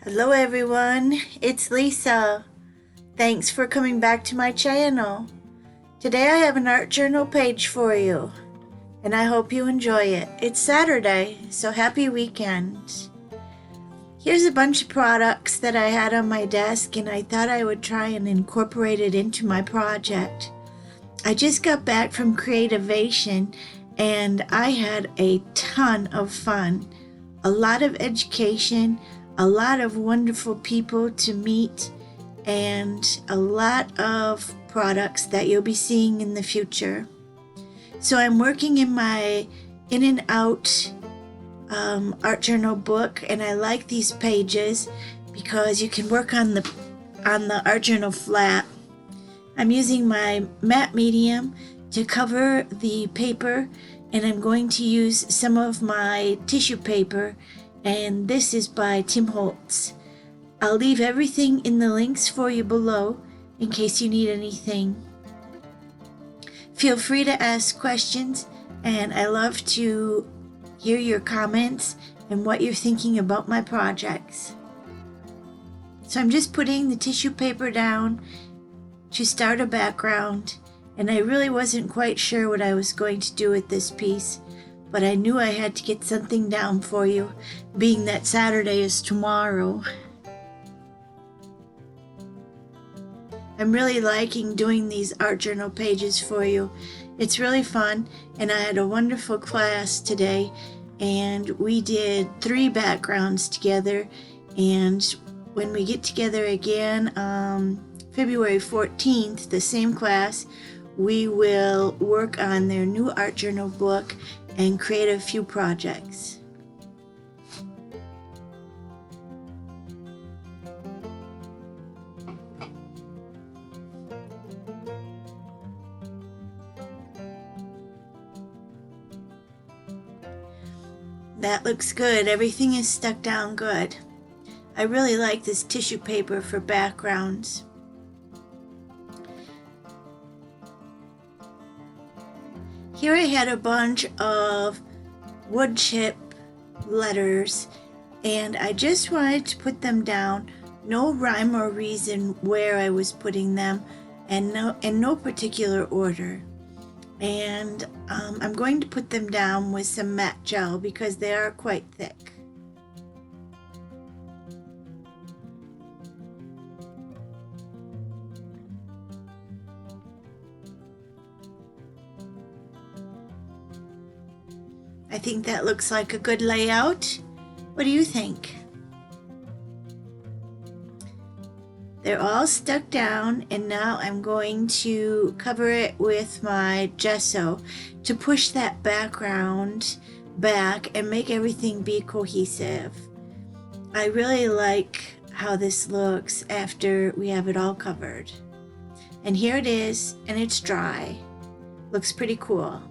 Hello everyone, it's Lisa. Thanks for coming back to my channel. Today I have an art journal page for you, and I hope you enjoy it. It's Saturday, so happy weekend. Here's a bunch of products that I had on my desk, and I thought I would try and incorporate it into my project. I just got back from Creativation, and I had a ton of fun. A lot of education, a lot of wonderful people to meet, and a lot of products that you'll be seeing in the future. So I'm working in my In and Out art journal book, and I like these pages because you can work on the art journal flat. I'm using my matte medium to cover the paper, and I'm going to use some of my tissue paper, and this is by Tim Holtz. I'll leave everything in the links for you below in case you need anything. Feel free to ask questions, and I love to hear your comments and what you're thinking about my projects. So I'm just putting the tissue paper down to start a background, and I really wasn't quite sure what I was going to do with this piece, but I knew I had to get something down for you, being that Saturday is tomorrow. I'm really liking doing these art journal pages for you. It's really fun, and I had a wonderful class today, and we did 3 backgrounds together, and when we get together again February 14th, the same class, we will work on their new art journal book and create a few projects. That looks good. Everything is stuck down good. I really like this tissue paper for backgrounds. Here I had a bunch of wood chip letters, and I just wanted to put them down. No rhyme or reason where I was putting them, and in no particular order. And I'm going to put them down with some matte gel because they are quite thick. I think that looks like a good layout. What do you think? They're all stuck down, and now I'm going to cover it with my gesso to push that background back and make everything be cohesive. I really like how this looks after we have it all covered. And here it is, and it's dry. Looks pretty cool.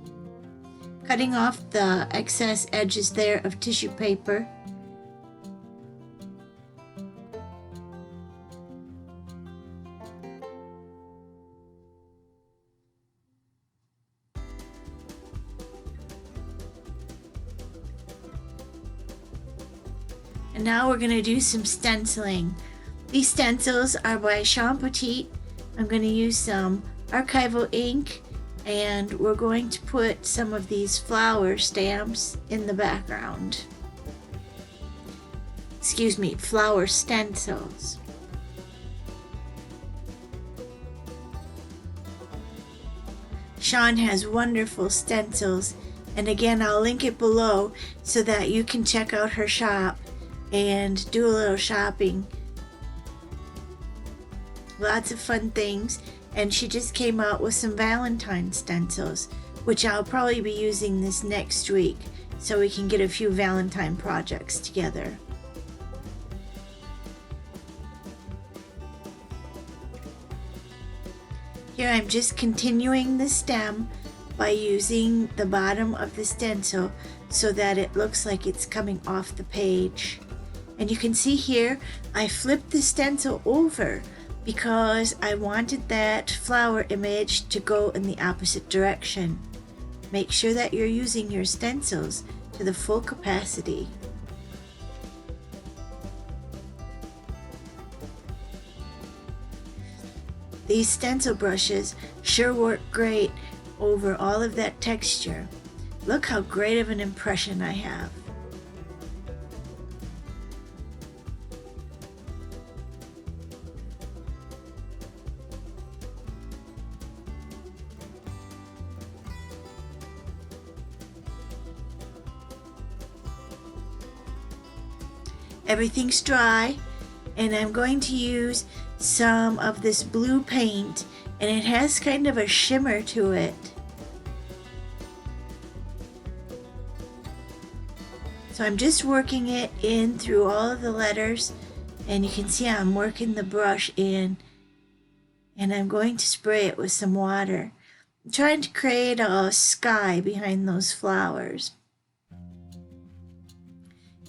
Cutting off the excess edges there of tissue paper. And now we're going to do some stenciling. These stencils are by Sean Petit. I'm going to use some archival ink, and we're going to put some of these flower stamps in the background. Excuse me, flower stencils. Sean has wonderful stencils, and again I'll link it below so that you can check out her shop and do a little shopping. Lots of fun things, and she just came out with some Valentine stencils, which I'll probably be using this next week so we can get a few Valentine projects together. Here I'm just continuing the stem by using the bottom of the stencil so that it looks like it's coming off the page. And you can see here I flipped the stencil over because I wanted that flower image to go in the opposite direction. Make sure that you're using your stencils to the full capacity. These stencil brushes sure work great over all of that texture. Look how great of an impression I have. Everything's dry, and I'm going to use some of this blue paint, and it has kind of a shimmer to it. So I'm just working it in through all of the letters, and you can see I'm working the brush in, and I'm going to spray it with some water. I'm trying to create a sky behind those flowers.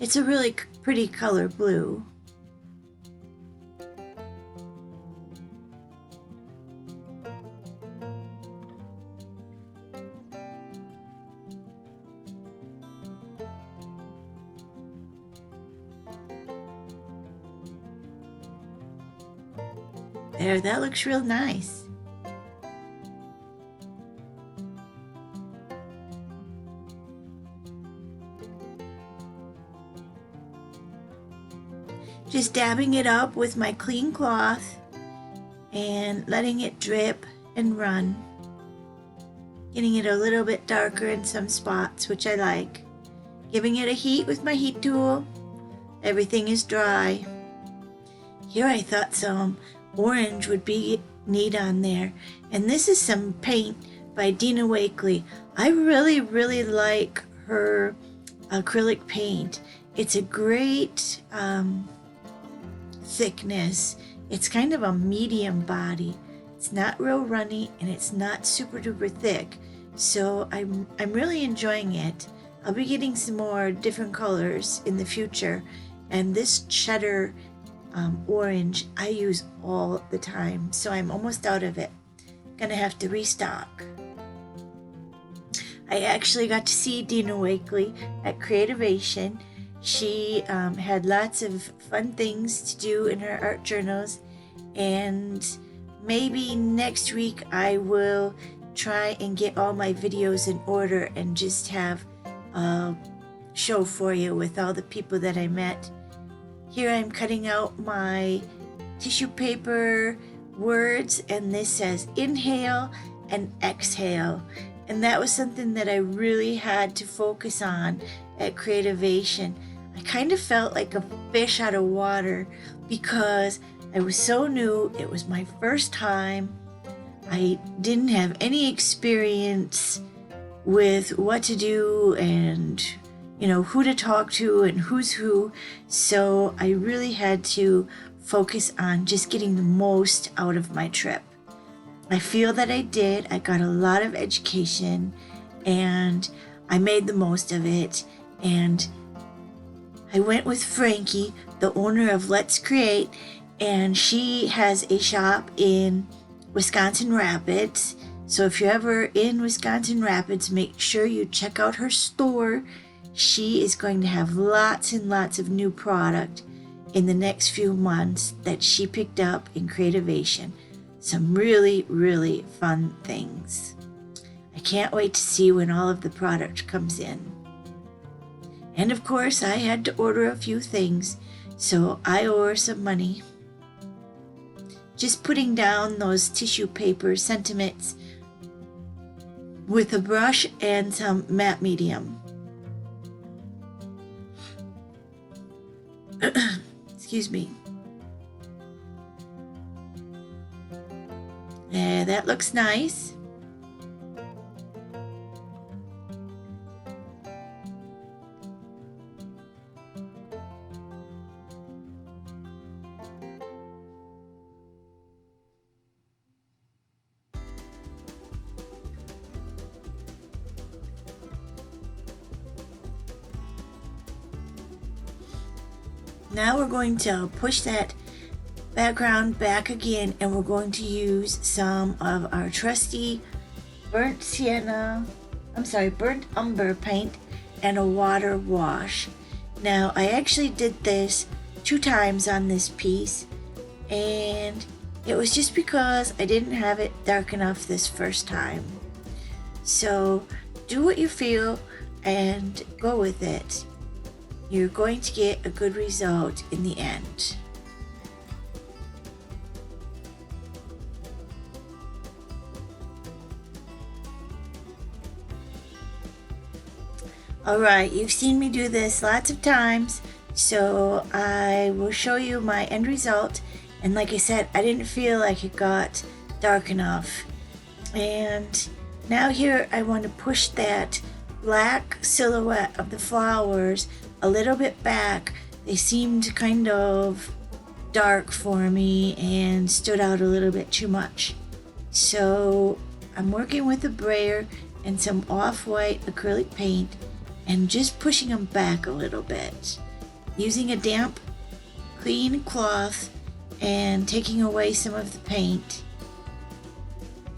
It's a really pretty color blue. There, that looks real nice. Just dabbing it up with my clean cloth and letting it drip and run. Getting it a little bit darker in some spots, which I like. Giving it a heat with my heat tool. Everything is dry. Here I thought some orange would be neat on there. And this is some paint by Dina Wakley. I really like her acrylic paint. It's a great thickness. It's kind of a medium body. It's not real runny and it's not super duper thick. So I'm really enjoying it. I'll be getting some more different colors in the future. And this cheddar orange I use all the time, so I'm almost out of it. Gonna have to restock. I actually got to see Dina Wakley at Creativation. She had lots of fun things to do in her art journals, and maybe next week I will try and get all my videos in order and just have a show for you with all the people that I met. Here I'm cutting out my tissue paper words, and this says inhale and exhale. And that was something that I really had to focus on at Creativation. I kind of felt like a fish out of water because I was so new. It was my first time. I didn't have any experience with what to do and who to talk to and who's who. So I really had to focus on just getting the most out of my trip. I feel that I did. I got a lot of education and I made the most of it. And I went with Frankie, the owner of Let's Create, and she has a shop in Wisconsin Rapids. So if you're ever in Wisconsin Rapids, make sure you check out her store. She is going to have lots and lots of new product in the next few months that she picked up in Creativation. Some really fun things. I can't wait to see when all of the product comes in. And of course, I had to order a few things, so I owe her some money. Just putting down those tissue paper sentiments with a brush and some matte medium. Excuse me. Yeah, that looks nice. Now we're going to push that background back again, and we're going to use some of our trusty burnt umber paint and a water wash. Now I actually did this 2 times on this piece, and It was just because I didn't have it dark enough this first time. So do what you feel and go with it. You're going to get a good result in the end. Alright, you've seen me do this lots of times, so I will show you my end result. And like I said, I didn't feel like it got dark enough. And now here I want to push that black silhouette of the flowers a little bit back. They seemed kind of dark for me and stood out a little bit too much. So I'm working with a brayer and some off-white acrylic paint and just pushing them back a little bit. Using a damp, clean cloth and taking away some of the paint.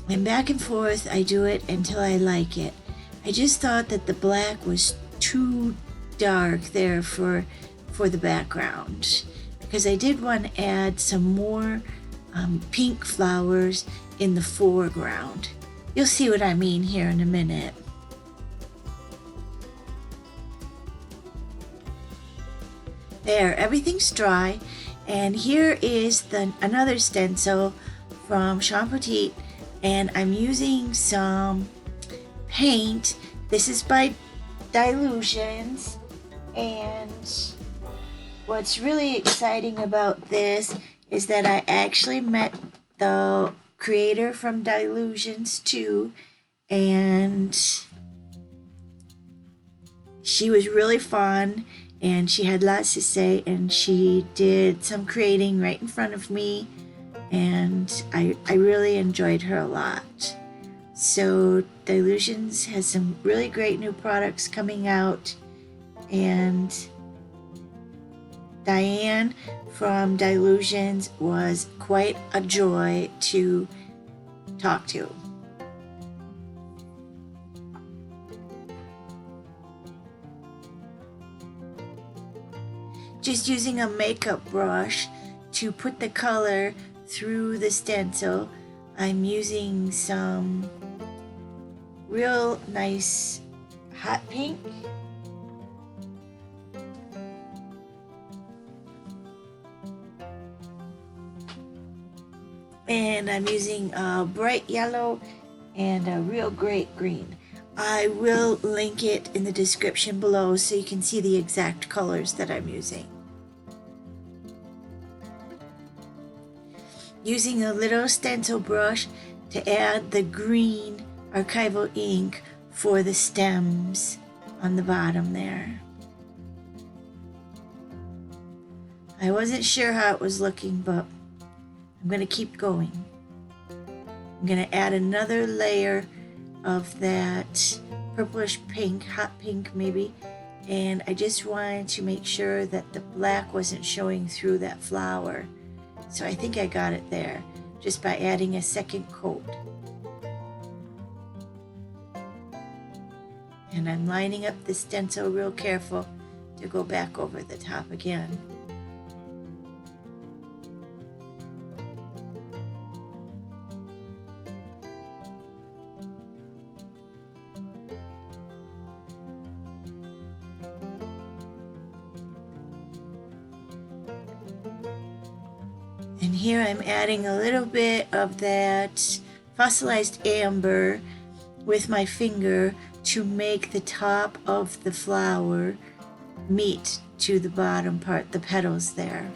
And back and forth I do it until I like it. I just thought that the black was too dark there for the background, because I did want to add some more pink flowers in the foreground. You'll see what I mean here in a minute. There, everything's dry, and here is another stencil from Sean Petit, and I'm using some paint. This is by Dilutions, and what's really exciting about this is that I actually met the creator from Dilutions too, and she was really fun. And she had lots to say, and she did some creating right in front of me, and I really enjoyed her a lot. So Dilutions has some really great new products coming out, and Diane from Dilutions was quite a joy to talk to. Just using a makeup brush to put the color through the stencil. I'm using some real nice hot pink. And I'm using a bright yellow and a real great green. I will link it in the description below so you can see the exact colors that I'm using. Using a little stencil brush to add the green archival ink for the stems on the bottom there. I wasn't sure how it was looking, but I'm going to keep going. I'm going to add another layer of that purplish pink, hot pink maybe, and I just wanted to make sure that the black wasn't showing through that flower. So I think I got it there just by adding a second coat. And I'm lining up the stencil real careful to go back over the top again. And here I'm adding a little bit of that fossilized amber with my finger to make the top of the flower meet to the bottom part, the petals there.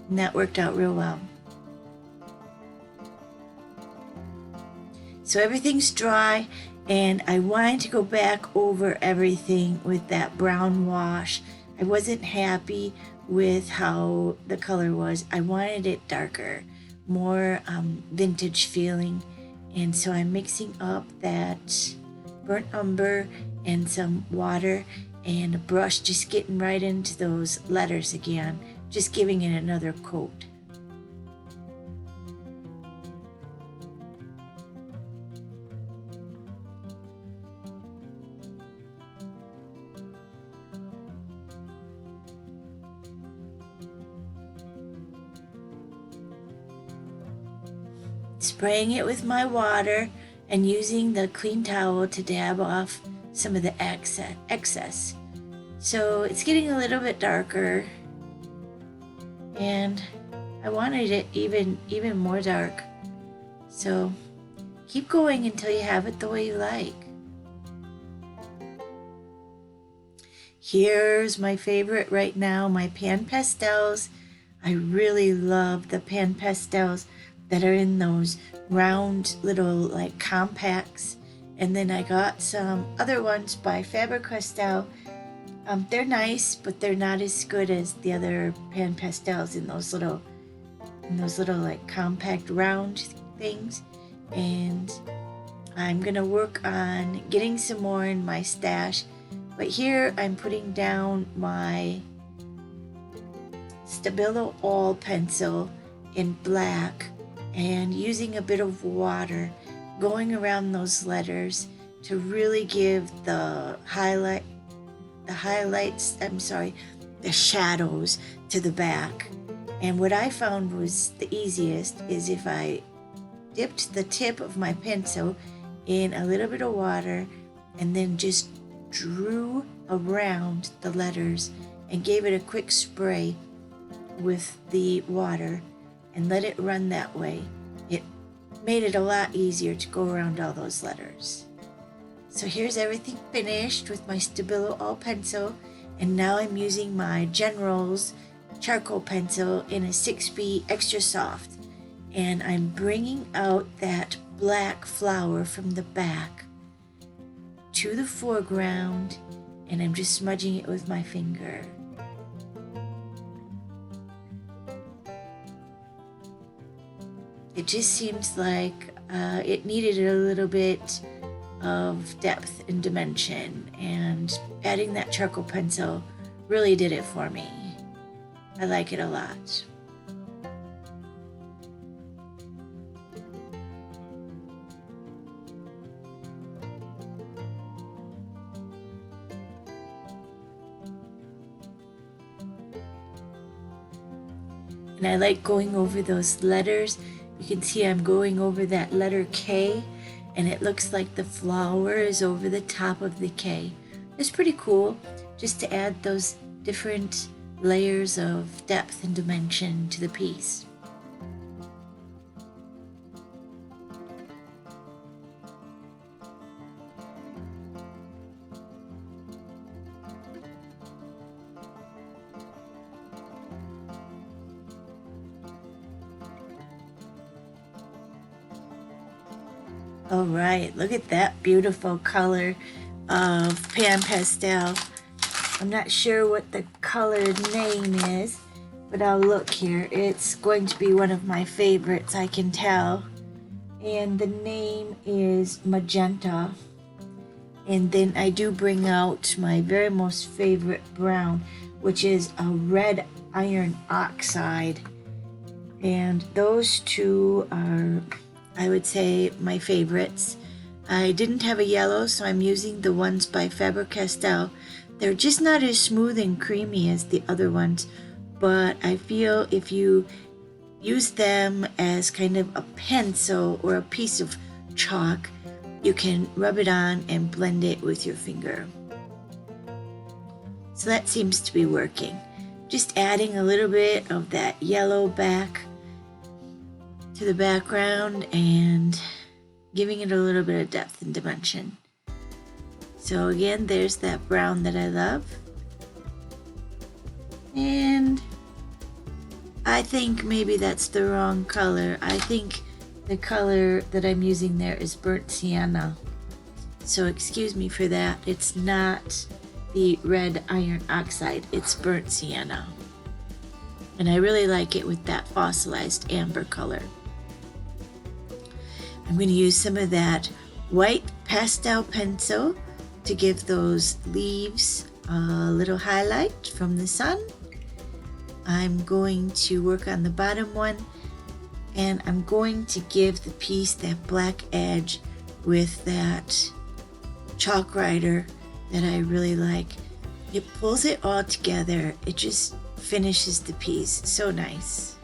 And that worked out real well. So everything's dry, and I wanted to go back over everything with that brown wash. I wasn't happy with how the color was. I wanted it darker, more vintage feeling. And so I'm mixing up that burnt umber and some water and a brush, just getting right into those letters again, just giving it another coat. spraying it with my water and using the clean towel to dab off some of the excess. So it's getting a little bit darker, and I wanted it even more dark. So keep going until you have it the way you like. Here's my favorite right now, my pan pastels. I really love the pan pastels that are in those round little like compacts. And then I got some other ones by Faber-Castell. They're nice, but they're not as good as the other pan pastels in those little like compact round things. And I'm gonna work on getting some more in my stash. But here I'm putting down my Stabilo All pencil in black and using a bit of water, going around those letters to really give the shadows to the back. And what I found was the easiest is if I dipped the tip of my pencil in a little bit of water and then just drew around the letters and gave it a quick spray with the water and let it run that way. It made it a lot easier to go around all those letters. So here's everything finished with my Stabilo All pencil, and now I'm using my General's charcoal pencil in a 6B extra soft, and I'm bringing out that black flower from the back to the foreground, and I'm just smudging it with my finger. It just seemed like it needed a little bit of depth and dimension, and adding that charcoal pencil really did it for me. I like it a lot. And I like going over those letters. You can see I'm going over that letter K, and it looks like the flower is over the top of the K. It's pretty cool just to add those different layers of depth and dimension to the piece. All right, look at that beautiful color of pan pastel. I'm not sure what the color name is, but I'll look here. It's going to be one of my favorites, I can tell. And the name is Magenta. And then I do bring out my very most favorite brown, which is a red iron oxide. And those two are, I would say, my favorites. I didn't have a yellow, so I'm using the ones by Faber-Castell. They're just not as smooth and creamy as the other ones, but I feel if you use them as kind of a pencil or a piece of chalk, you can rub it on and blend it with your finger. So that seems to be working. Just adding a little bit of that yellow back to the background and giving it a little bit of depth and dimension. So again, there's that brown that I love. And I think maybe that's the wrong color. I think the color that I'm using there is burnt sienna. So excuse me for that. It's not the red iron oxide, it's burnt sienna. And I really like it with that fossilized amber color. I'm going to use some of that white pastel pencil to give those leaves a little highlight from the sun. I'm going to work on the bottom one, and I'm going to give the piece that black edge with that chalk writer that I really like. It pulls it all together. It just finishes the piece so nice.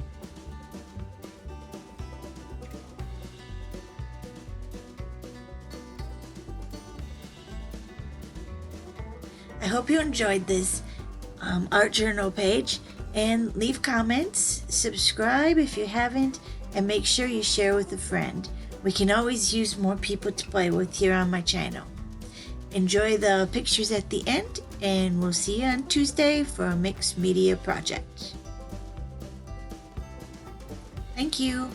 I hope you enjoyed this art journal page, and leave comments, subscribe if you haven't, and make sure you share with a friend. We can always use more people to play with here on my channel. Enjoy the pictures at the end, and we'll see you on Tuesday for a mixed media project. Thank you.